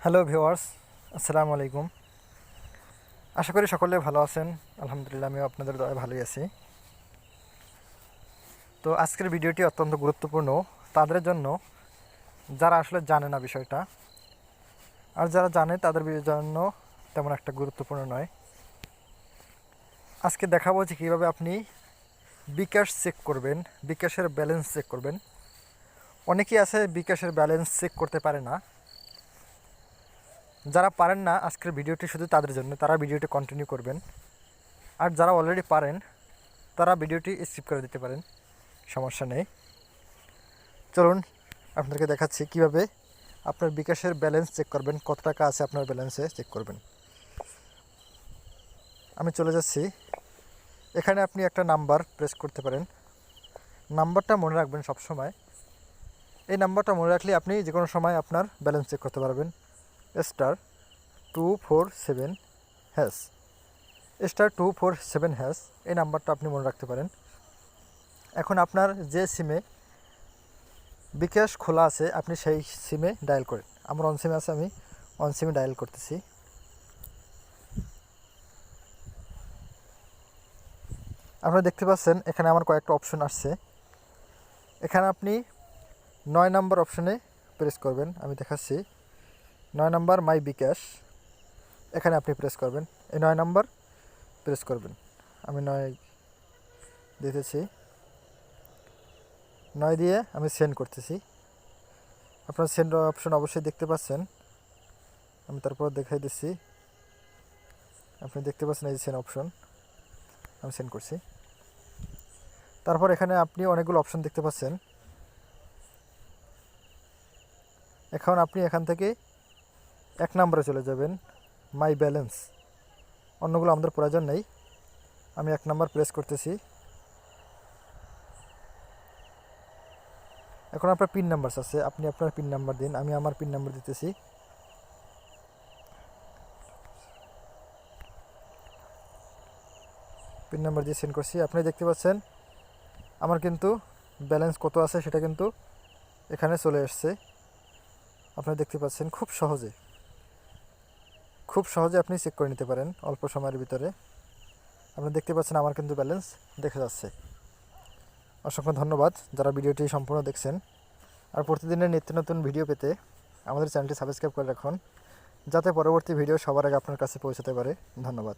Hello viewers, আসসালামু আলাইকুম। আশা করি সকলে ভালো আছেন। আলহামদুলিল্লাহ, আমিও আপনাদের দয়ায় ভালোই আছি। তো আজকের ভিডিওটি অত্যন্ত গুরুত্বপূর্ণ তাদের জন্য যারা আসলে জানে না বিষয়টা, আর যারা জানে তাদের জন্য তেমন একটা গুরুত্বপূর্ণ নয়। আজকে দেখাবো যে কীভাবে আপনি বিকাশ চেক করবেন, বিকাশের ব্যালেন্স চেক করবেন। অনেকেই আছে বিকাশের ব্যালেন্স চেক করতে পারে না। যারা পারেন না, আজকের ভিডিওটি শুধু তাদের জন্য, তারা ভিডিওটি কন্টিনিউ করবেন। আর যারা অলরেডি পারেন তারা ভিডিওটি স্কিপ করে দিতে পারেন, সমস্যা নেই। চলুন আপনাদেরকে দেখাচ্ছি কিভাবে আপনার বিকাশের ব্যালেন্স চেক করবেন, কত টাকা আছে আপনার ব্যালেন্সে চেক করবেন। আমি চলে যাচ্ছি। এখানে আপনি একটা নাম্বার প্রেস করতে পারেন। নাম্বারটা মনে রাখবেন সব সময়। এই নাম্বারটা মনে রাখলে আপনি যে কোনো সময় আপনার ব্যালেন্স চেক করতে পারবেন। *247#, *247#, এই নাম্বারটা আপনি মনে রাখতে পারেন। এখন আপনার যে সিমে বিকাশ খোলা আছে আপনি সেই সিমে ডায়াল করেন। আমার অন সিমে আছে, আমি অন সিমে ডায়াল করতেছি। আপনারা দেখতে পাচ্ছেন এখানে আমার কয়েকটা অপশন আসছে। এখানে আপনি 9 নম্বর অপশনে প্রেস করবেন। আমি দেখাচ্ছি 9 নম্বর মাই বিকাশ, এখানে আপনি প্রেস করবেন। এই 9 নম্বর প্রেস করবেন। আমি 9 দিতেছি, 9 দিয়ে আমি সেন্ড করতেছি। আপনার সেন্ড অপশন অবশ্যই দেখতে পাচ্ছেন। আমি তারপর দেখাই দিচ্ছি। আপনি দেখতে পাচ্ছেন এই যে সেন্ড অপশন, আমি সেন্ড করছি। তারপর এখানে আপনি অনেকগুলো অপশন দেখতে পাচ্ছেন। এখন আপনি এখান থেকে 1 নম্বরে চলে যাবেন, মাই ব্যালেন্স। অন্যগুলো আমাদের প্রয়োজন নেই। আমি 1 নম্বর প্রেস করতেছি। এখন আপনার পিন নাম্বার আছে, আপনি আপনার পিন নাম্বার দিন। আমি আমার পিন নাম্বার দিতেছি। পিন নাম্বার দিয়ে সেন্ড করছি। আপনি দেখতে পাচ্ছেন আমার কিন্তু ব্যালেন্স কত আছে সেটা কিন্তু এখানে চলে আসছে। আপনারা দেখতে পাচ্ছেন খুব সহজে আপনি চেক করে নিতে পারেন অল্প সময়ের ভিতরে। আপনি দেখতে পাচ্ছেন আমার কিন্তু ব্যালেন্স দেখা যাচ্ছে। অসংখ্য ধন্যবাদ যারা ভিডিওটি সম্পূর্ণ দেখছেন। আর প্রতিদিনের নিত্য নতুন ভিডিও পেতে আমাদের চ্যানেলটি সাবস্ক্রাইব করে রাখুন, যাতে পরবর্তী ভিডিও সবার আগে আপনার কাছে পৌঁছাতে পারে। ধন্যবাদ।